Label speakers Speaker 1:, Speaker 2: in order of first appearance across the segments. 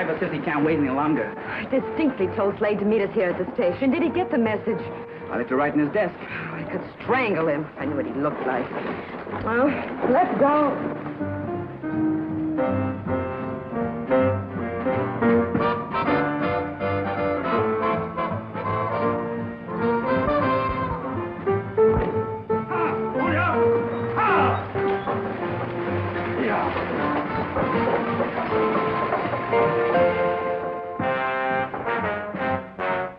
Speaker 1: driver says he can't wait any longer.
Speaker 2: I distinctly told Slade to meet us here at the station. Did he get the message?
Speaker 1: I left it right in his desk.
Speaker 2: I could strangle him. I knew what he looked like. Well, let's go.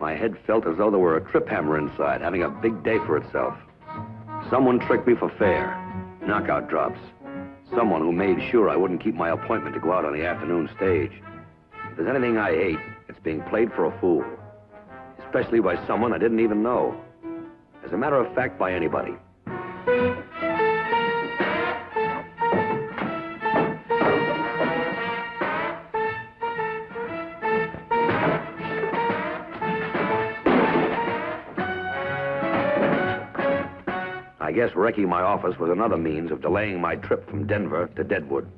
Speaker 3: My head felt as though there were a trip hammer inside, having a big day for itself. Someone tricked me for fair. Knockout drops. Someone who made sure I wouldn't keep my appointment to go out on the afternoon stage. If there's anything I hate, it's being played for a fool. Especially by someone I didn't even know. As a matter of fact, by anybody. I guess wrecking my office was another means of delaying my trip from Denver to Deadwood.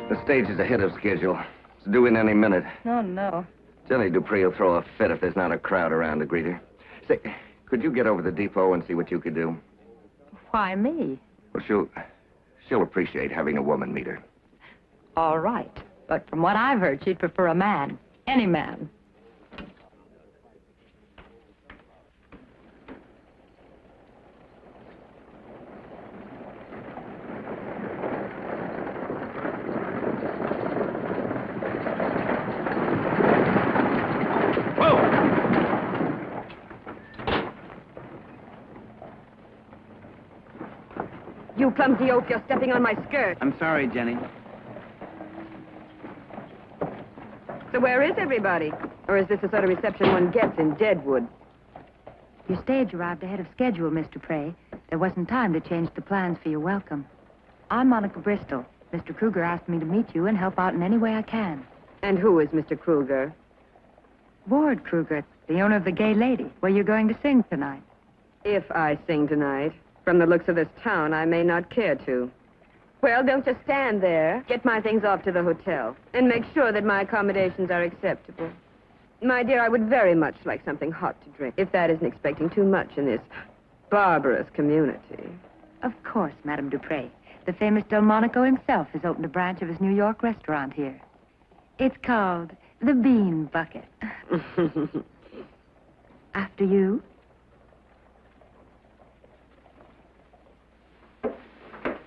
Speaker 4: The stage is ahead of schedule. It's due in any minute.
Speaker 2: Oh, no.
Speaker 4: Jenny Dupree will throw a fit if there's not a crowd around to greet her. Say, could you get over to the depot and see what you could do?
Speaker 2: Why me?
Speaker 4: Well, she'll appreciate having a woman meet her.
Speaker 2: All right. But from what I've heard, she'd prefer a man. Any man. You clumsy oaf, you're stepping on my skirt.
Speaker 1: I'm sorry, Jenny.
Speaker 2: So where is everybody? Or is this the sort of reception one gets in Deadwood?
Speaker 5: Your stage arrived ahead of schedule, Mr. Prey. There wasn't time to change the plans for your welcome. I'm Monica Bristol. Mr. Kruger asked me to meet you and help out in any way I can.
Speaker 2: And who is Mr. Kruger?
Speaker 5: Ward Kruger, the owner of the Gay Lady, where you're going to sing tonight.
Speaker 2: If I sing tonight. From the looks of this town, I may not care to. Well, don't just stand there. Get my things off to the hotel. And make sure that my accommodations are acceptable. My dear, I would very much like something hot to drink, if that isn't expecting too much in this barbarous community.
Speaker 5: Of course, Madame Dupre. The famous Delmonico himself has opened a branch of his New York restaurant here. It's called the Bean Bucket. After you.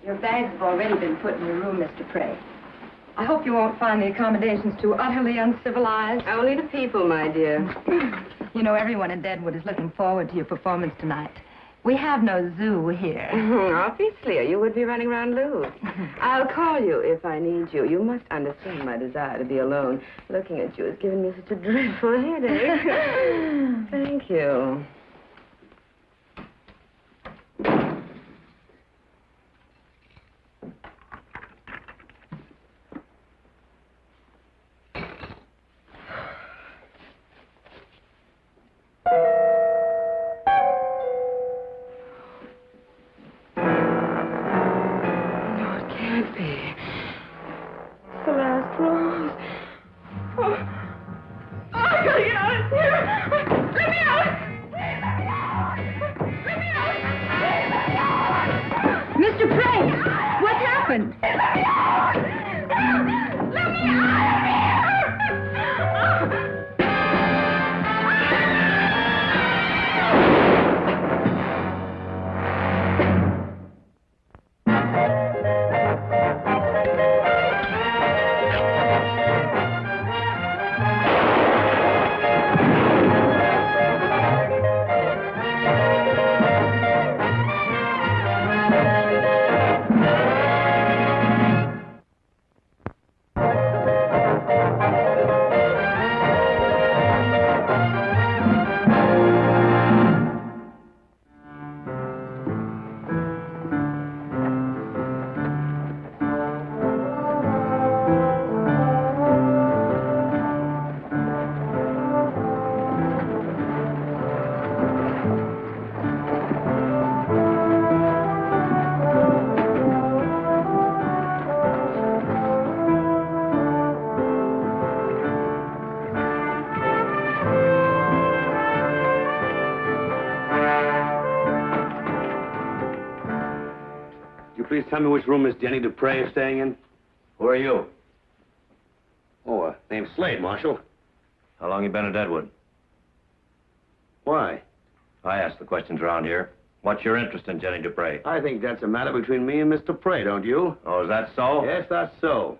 Speaker 2: Your bags have already been put in your room, Mr. Prey. I hope you won't find the accommodations too utterly uncivilized. Only the people, my dear.
Speaker 5: You know, everyone in Deadwood is looking forward to your performance tonight. We have no zoo here.
Speaker 2: Obviously, you would be running around loose. I'll call you if I need you. You must understand my desire to be alone. Looking at you has given me such a dreadful headache. Thank you.
Speaker 3: you please tell me which room Miss Jenny Dupre is staying in?
Speaker 6: Who are you?
Speaker 3: Oh, name's Slade, Marshal.
Speaker 6: How long you been at Deadwood?
Speaker 3: Why?
Speaker 6: I ask the questions around here. What's your interest in Jenny Dupre?
Speaker 3: I think that's a matter between me and Mr. Dupre, don't you?
Speaker 6: Oh, is that so?
Speaker 3: Yes, that's so.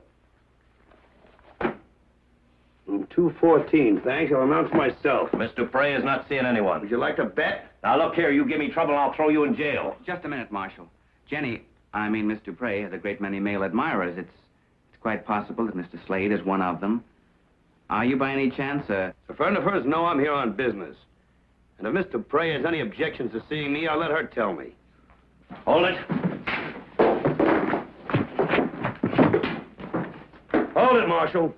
Speaker 3: Room 214, thanks. I'll announce myself.
Speaker 6: Miss Dupre is not seeing anyone.
Speaker 3: Would you like to bet?
Speaker 6: Now, look here. You give me trouble and I'll throw you in jail.
Speaker 1: Just a minute, Marshal. Miss Dupre has a great many male admirers. It's quite possible that Mr. Slade is one of them. Are you by any chance,
Speaker 3: A friend of hers? No, I'm here on business. And if Miss Dupre has any objections to seeing me, I'll let her tell me.
Speaker 6: Hold it.
Speaker 3: Hold it, Marshal.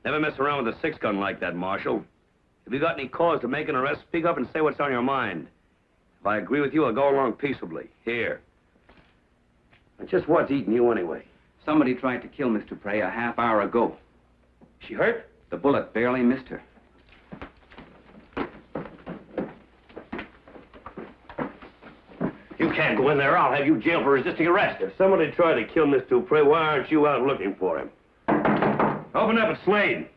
Speaker 3: Never mess around with a six-gun like that, Marshal. If you got any cause to make an arrest, speak up and say what's on your mind. If I agree with you, I'll go along peaceably. Here. And just what's eating you anyway?
Speaker 1: somebody tried to kill Miss Dupre a half hour ago.
Speaker 3: She hurt?
Speaker 1: The bullet barely missed her.
Speaker 6: You can't go in there. I'll have you jailed for resisting arrest.
Speaker 3: If somebody tried to kill Miss Dupre, why aren't you out looking for him? Open up, it's Slade.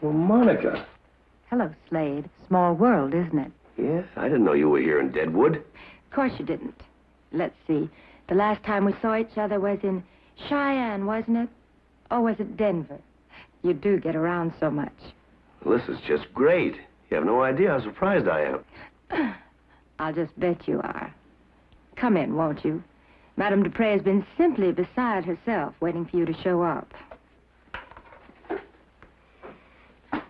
Speaker 3: Well, Monica.
Speaker 5: Hello, Slade. Small world, isn't it?
Speaker 3: Yes, I didn't know you were here in Deadwood.
Speaker 5: Of course you didn't. Let's see. The last time we saw each other was in Cheyenne, wasn't it? Or was it Denver? You do get around so much.
Speaker 3: Well, this is just great. You have no idea how surprised I am.
Speaker 5: I'll just bet you are. Come in, won't you? Madame Dupre has been simply beside herself, waiting for you to show up.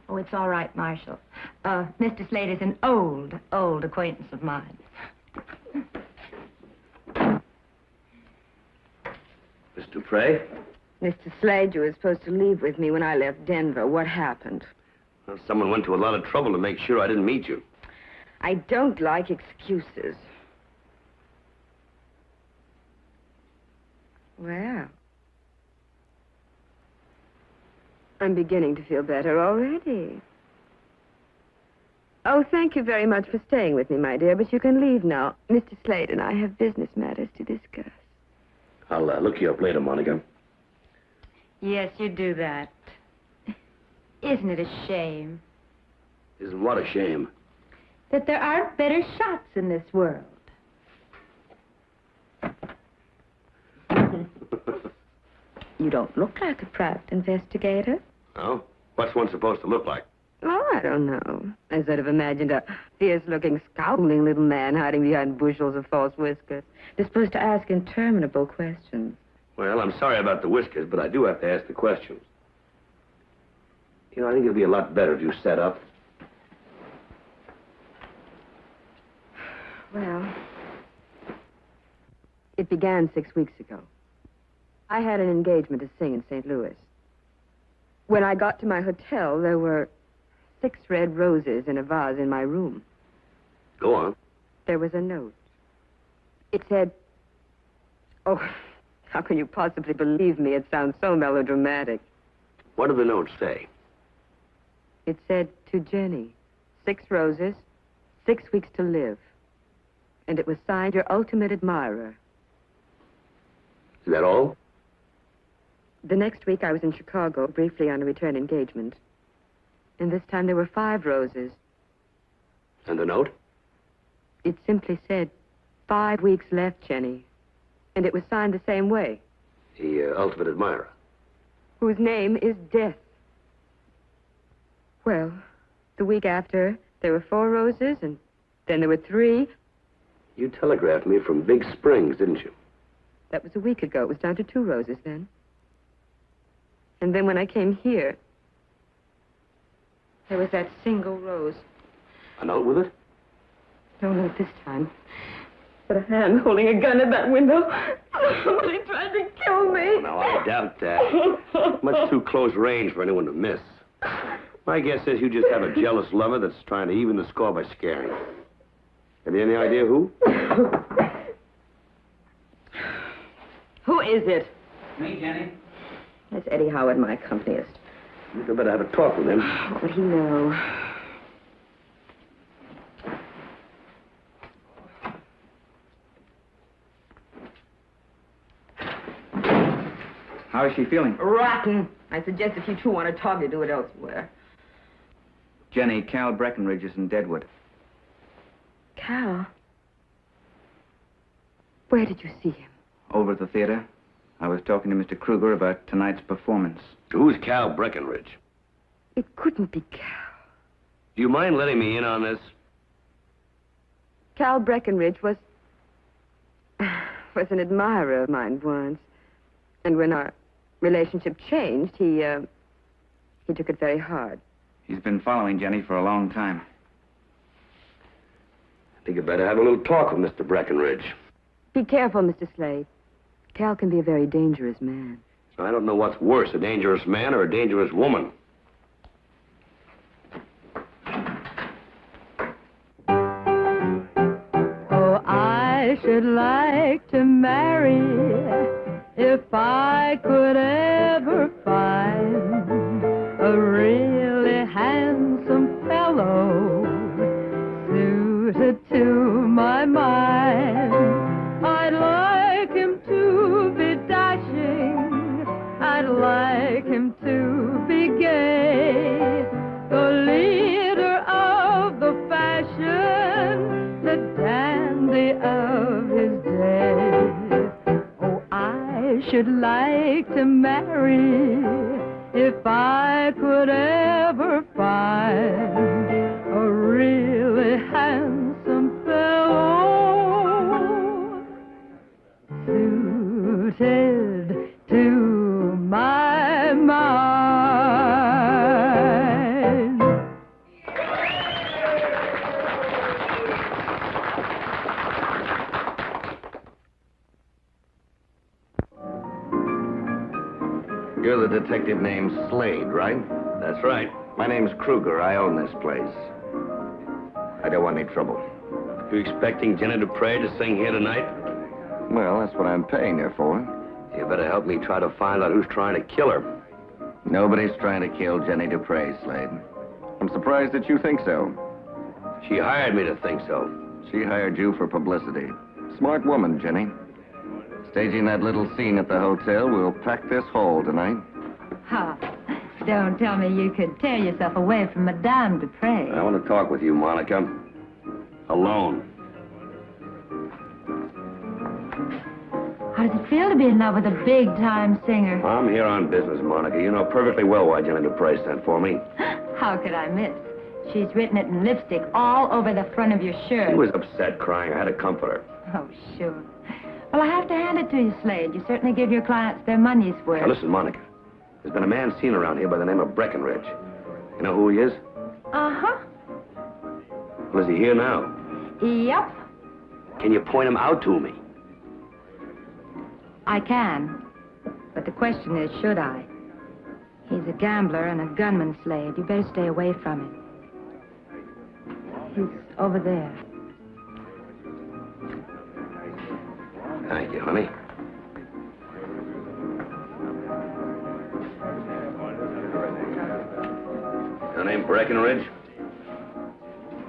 Speaker 5: Oh, it's all right, Marshal. Mr. Slade is an old acquaintance of mine.
Speaker 3: Miss Dupre?
Speaker 2: Mr. Slade, you were supposed to leave with me when I left Denver. What happened?
Speaker 3: Well, someone went to a lot of trouble to make sure I didn't meet you.
Speaker 2: I don't like excuses. Well, I'm beginning to feel better already. Oh, thank you very much for staying with me, my dear, but you can leave now. Mr. Slade and I have business matters to discuss.
Speaker 3: I'll look you up later, Monica.
Speaker 5: Yes, you do that. Isn't it a shame
Speaker 3: Isn't what a shame.
Speaker 5: that there aren't better shots in this world? You don't look like a private investigator.
Speaker 3: Oh? What's one supposed to look like?
Speaker 2: Oh, I don't know. I sort of imagined a fierce-looking, scowling little man hiding behind bushels of false whiskers, disposed to ask interminable questions.
Speaker 3: Well, I'm sorry about the whiskers, but I do have to ask the questions. You know, I think it'd be a lot better if you sat up.
Speaker 2: Well, it began 6 weeks ago. I had an engagement to sing in St. Louis. When I got to my hotel, there were 6 red roses in a vase in my room.
Speaker 3: Go on.
Speaker 2: There was a note. It said, oh, how can you possibly believe me? It sounds so melodramatic.
Speaker 3: What did the note say?
Speaker 2: It said, to Jenny, 6 roses, 6 weeks to live. And it was signed, your ultimate admirer.
Speaker 3: Is that all?
Speaker 2: The next week, I was in Chicago, briefly on a return engagement. And this time, there were 5 roses.
Speaker 3: And the note?
Speaker 2: It simply said, 5 weeks left, Jenny. And it was signed the same way.
Speaker 3: The ultimate admirer.
Speaker 2: Whose name is Death. Well, the week after, there were 4 roses, and then there were 3.
Speaker 3: You telegraphed me from Big Springs, didn't you?
Speaker 2: That was a week ago. It was down to 2 roses then. And then when I came here, there was that single rose.
Speaker 3: A note with it?
Speaker 2: No note this time. But a hand holding a gun at that window. Somebody tried to kill me.
Speaker 3: Oh, now, I doubt that. Much too close range for anyone to miss. My guess is you just have a jealous lover that's trying to even the score by scaring you. Have you any idea who?
Speaker 2: Who is it?
Speaker 1: Me, Jenny?
Speaker 2: It's Eddie Howard, my accompanist.
Speaker 3: You'd better have a talk with him.
Speaker 2: What would he know?
Speaker 1: How is she feeling?
Speaker 2: Rotten. I suggest if you two want to talk, you do it elsewhere.
Speaker 1: Jenny, Cal Breckenridge is in Deadwood.
Speaker 2: Cal? Where did you see him?
Speaker 1: Over at the theater. I was talking to Mr. Kruger about tonight's performance.
Speaker 3: Who's Cal Breckenridge?
Speaker 2: It couldn't be Cal.
Speaker 3: Do you mind letting me in on this?
Speaker 2: Cal Breckenridge was an admirer of mine once. And when our relationship changed, he took it very hard.
Speaker 1: He's been following Jenny for a long time.
Speaker 3: I think you'd better have a little talk with Mr. Breckenridge.
Speaker 2: Be careful, Mr. Slade. Cal can be a very dangerous man.
Speaker 3: I don't know what's worse, a dangerous man or a dangerous woman.
Speaker 7: Oh, I should like to marry if I could ever find a really handsome fellow suited to my mind. I'd like him to be dashing, I'd like him to be gay, the leader of the fashion, the dandy of his day. Oh, I should like to marry if I could ever find a really handsome fellow suited to my mind.
Speaker 4: You're the detective named Slade, right?
Speaker 3: That's right.
Speaker 4: My name's Kruger. I own this place. I don't want any trouble.
Speaker 3: You expecting Jenny Dupre to sing here tonight?
Speaker 4: Well, that's what I'm paying her for.
Speaker 3: You better help me try to find out who's trying to kill her.
Speaker 4: Nobody's trying to kill Jenny Dupre, Slade. I'm surprised that you think so.
Speaker 3: She hired me to think so.
Speaker 4: She hired you for publicity. Smart woman, Jenny. Staging that little scene at the hotel, we'll pack this hall tonight.
Speaker 5: Ha. Don't tell me you could tear yourself away from Madame Dupre.
Speaker 3: I want to talk with you, Monica. Alone.
Speaker 5: How does it feel to be in love with a big-time singer?
Speaker 3: I'm here on business, Monica. You know perfectly well why Jenny Dupre sent for me.
Speaker 5: How could I miss? She's written it in lipstick all over the front of your shirt.
Speaker 3: She was upset, crying. I had to comfort her.
Speaker 5: Oh, sure. Well, I have to hand it to you, Slade. You certainly give your clients their money's worth.
Speaker 3: Now, listen, Monica. There's been a man seen around here by the name of Breckenridge. You know who he is?
Speaker 5: Uh-huh.
Speaker 3: Well, is he here now?
Speaker 5: Yep,
Speaker 3: Can you point him out to me?
Speaker 5: I can. But the question is, should I? He's a gambler and a gunman, Slade. You better stay away from him. He's over there.
Speaker 3: Thank you, honey. Your name Breckenridge?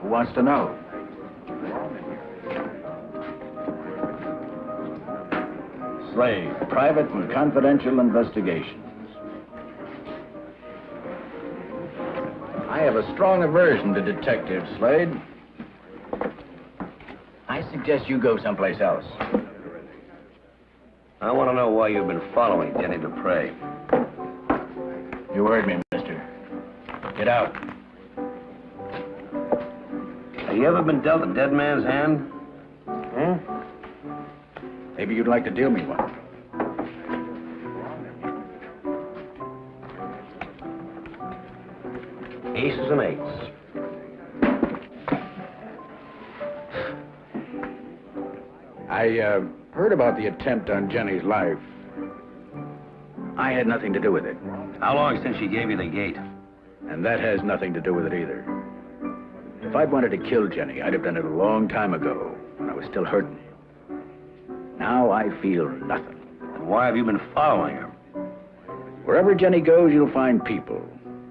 Speaker 8: Who wants to know? Slade, private and confidential investigations. I have a strong aversion to detectives, Slade. I suggest you go someplace else.
Speaker 3: I want to know why you've been following Jenny Dupre.
Speaker 8: You heard me, mister. Get out.
Speaker 3: Have you ever been dealt a dead man's hand? Hmm?
Speaker 8: Maybe you'd like to deal me one.
Speaker 3: Aces and eights.
Speaker 8: I heard about the attempt on Jenny's life. I had nothing to do with it.
Speaker 3: How long since she gave you the gate?
Speaker 8: And that has nothing to do with it either. If I'd wanted to kill Jenny, I'd have done it a long time ago, when I was still hurting. Now I feel nothing.
Speaker 3: And why have you been following her?
Speaker 8: Wherever Jenny goes, you'll find people.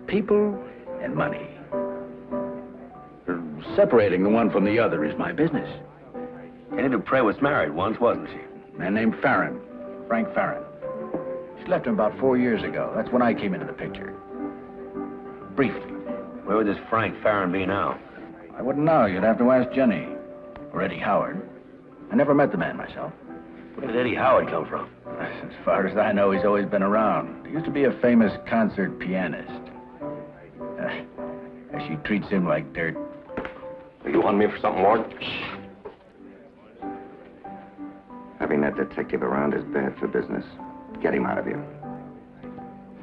Speaker 8: People and money. Separating the one from the other is my business.
Speaker 3: Jenny Dupre was married once, wasn't she?
Speaker 8: A man named Farron, Frank Farron. She left him about 4 years ago. That's when I came into the picture. Briefly.
Speaker 6: Where would this Frank Farron be now?
Speaker 8: I wouldn't know. You'd have to ask Jenny. Or Eddie Howard. I never met the man myself.
Speaker 6: Where did Eddie Howard come from?
Speaker 8: As far as I know, he's always been around. He used to be a famous concert pianist. She treats him like dirt.
Speaker 3: You want me for something more? Having that detective around is bad for business. Get him out of here.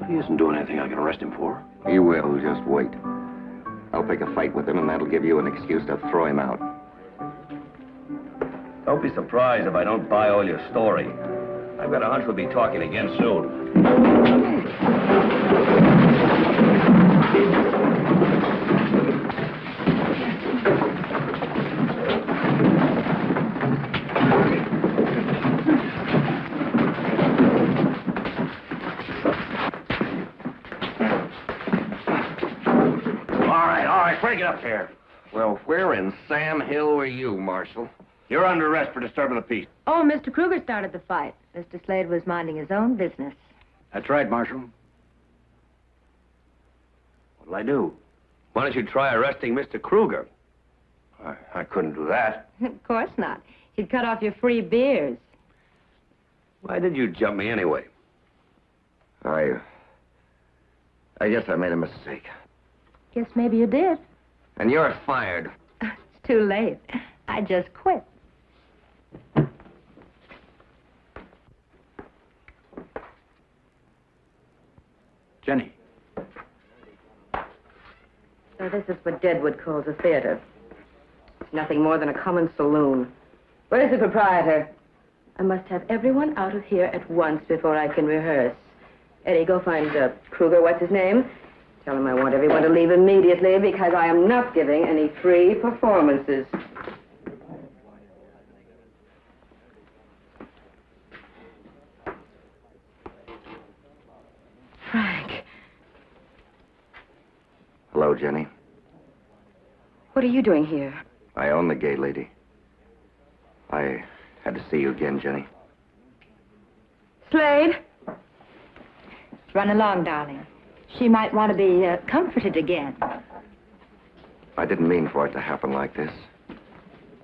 Speaker 6: He isn't doing anything I can arrest him for.
Speaker 3: He will, just wait. I'll pick a fight with him, and that'll give you an excuse to throw him out.
Speaker 6: Don't be surprised if I don't buy all your story. I've got a hunch we'll be talking again soon. Break it up here.
Speaker 4: Well, where in Sam Hill were you, Marshal?
Speaker 6: You're under arrest for disturbing the peace.
Speaker 5: Oh, Mr. Kruger started the fight. Mr. Slade was minding his own business.
Speaker 8: That's right, Marshal.
Speaker 6: What'll I do? Why don't you try arresting Mr. Kruger? I couldn't do that.
Speaker 5: Of course not. He'd cut off your free beers.
Speaker 6: Why did you jump me anyway?
Speaker 4: I guess I made a mistake.
Speaker 5: Guess maybe you did.
Speaker 4: And you're fired.
Speaker 5: It's too late. I just quit.
Speaker 8: Jenny.
Speaker 2: So this is what Deadwood calls a theater. It's nothing more than a common saloon. Where's the proprietor? I must have everyone out of here at once before I can rehearse. Eddie, go find Kruger, what's his name? Tell him I want everyone to leave immediately because I am not giving any free performances. Frank.
Speaker 3: Hello, Jenny.
Speaker 2: What are you doing here?
Speaker 3: I own the gay lady. I had to see you again, Jenny.
Speaker 2: Slade?
Speaker 5: Run along, darling. She might want to be comforted again.
Speaker 3: I didn't mean for it to happen like this.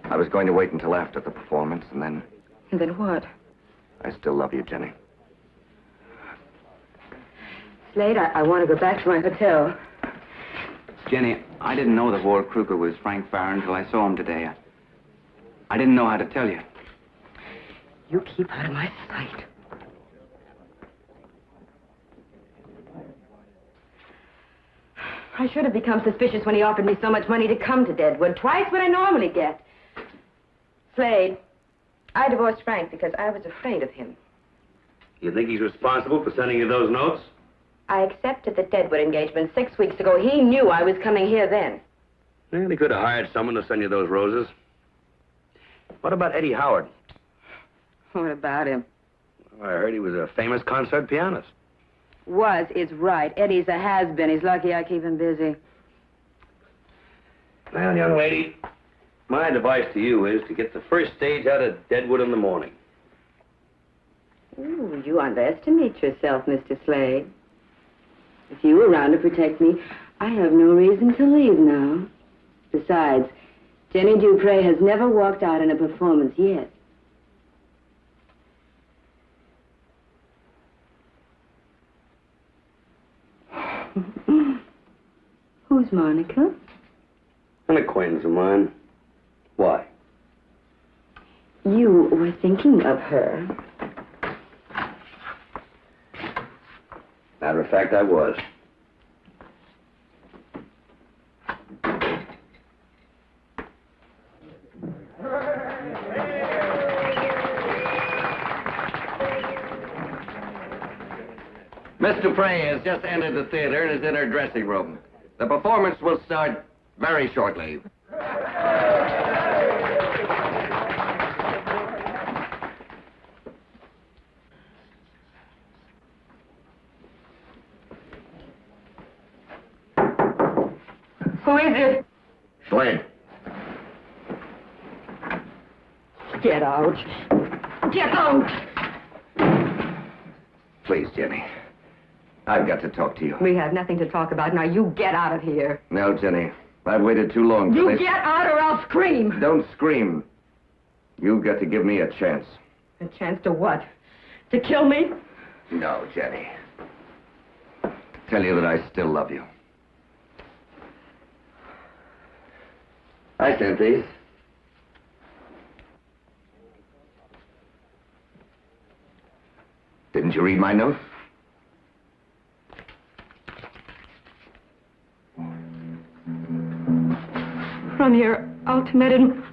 Speaker 3: I was going to wait until after the performance, and then...
Speaker 2: And then what?
Speaker 3: I still love you, Jenny.
Speaker 2: Slade, I want to go back to my hotel.
Speaker 1: Jenny, I didn't know that Ward Kruger was Frank Farron until I saw him today. I didn't know how to tell you.
Speaker 2: You keep out of my sight. I should have become suspicious when he offered me so much money to come to Deadwood. Twice what I normally get. Slade, I divorced Frank because I was afraid of him.
Speaker 6: You think he's responsible for sending you those notes?
Speaker 2: I accepted the Deadwood engagement 6 weeks ago. He knew I was coming here then.
Speaker 6: Well, he could have hired someone to send you those roses. What about Eddie Howard?
Speaker 2: What about him?
Speaker 6: I heard he was a famous concert pianist.
Speaker 2: Was is right. Eddie's a has-been. He's lucky I keep him busy.
Speaker 6: Well, young lady, my advice to you is to get the first stage out of Deadwood in the morning.
Speaker 2: Ooh, you underestimate yourself, Mr. Slade. If you were around to protect me, I have no reason to leave now. Besides, Jenny Dupre has never walked out in a performance yet. Who's Monica?
Speaker 6: An acquaintance of mine. Why?
Speaker 2: You were thinking of her.
Speaker 6: Matter of fact, I was.
Speaker 4: Miss Dupre has just entered the theater and is in her dressing room. The performance will start very shortly.
Speaker 2: Who is it?
Speaker 4: Slade.
Speaker 2: Get out. Get out!
Speaker 4: Please, Jenny. I've got to talk to you.
Speaker 2: We have nothing to talk about. Now, you get out of here.
Speaker 4: No, Jenny. I've waited too long for
Speaker 2: You
Speaker 4: this.
Speaker 2: get out or I'll scream.
Speaker 4: Don't scream. You've got to give me a chance.
Speaker 2: A chance to what? To kill me?
Speaker 4: No, Jenny. To tell you that I still love you. I sent these. Didn't you read my note?
Speaker 2: From your ultimatum.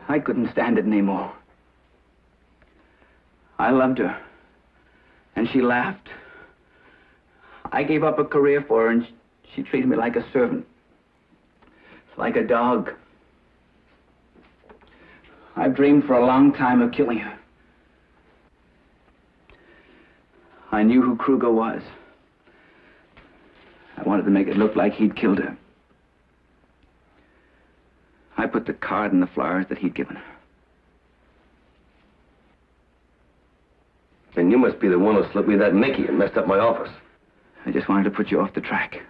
Speaker 1: I couldn't stand it anymore. I loved her, and she laughed. I gave up a career for her, and she treated me like a servant, like a dog. I've dreamed for a long time of killing her. I knew who Kruger was. I wanted to make it look like he'd killed her. I put the card in the flowers that he'd given her.
Speaker 6: And you must be the one who slipped me that Mickey and messed up my office.
Speaker 1: I just wanted to put you off the track.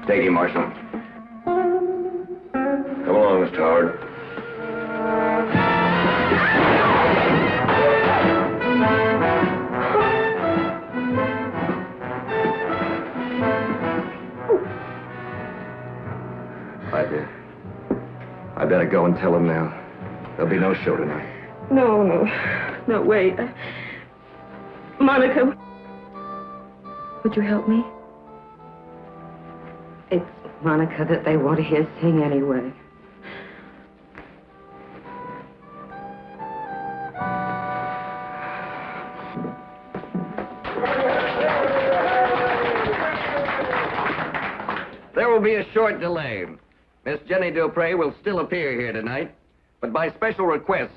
Speaker 6: Take him, Marshal. Come along, Mr. Howard.
Speaker 4: I better go and tell him now. There'll be no show tonight.
Speaker 2: No, wait. Monica, would you help me? It's Monica that they want to hear sing anyway.
Speaker 4: There will be a short delay. Miss Jenny Dupre will still appear here tonight, but by special request,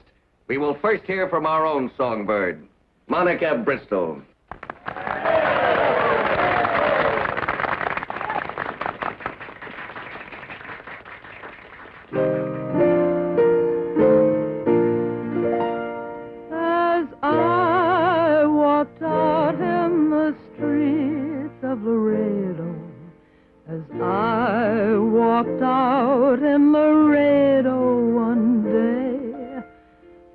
Speaker 4: we will first hear from our own songbird, Monica Bristol.
Speaker 7: As I walked out in the streets of Laredo, as I walked out in Laredo one day,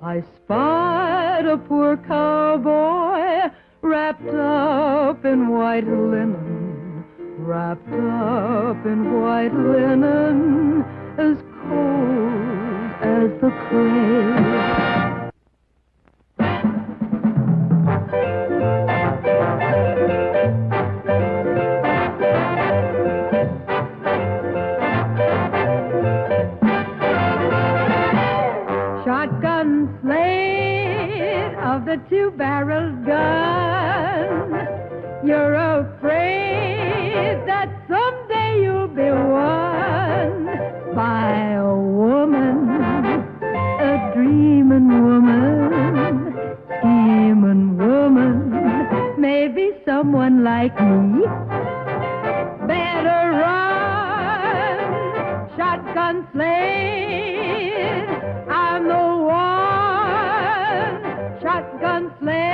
Speaker 7: I spied a poor cowboy wrapped up in white linen, wrapped up in white linen, as cold as the grave. Shotgun Slade of the two-barreled gun, you're afraid that someday you'll be won by a woman, a dreaming woman, scheming woman, maybe someone like me. Better run, Shotgun Slade, I'm the one, Shotgun Slade.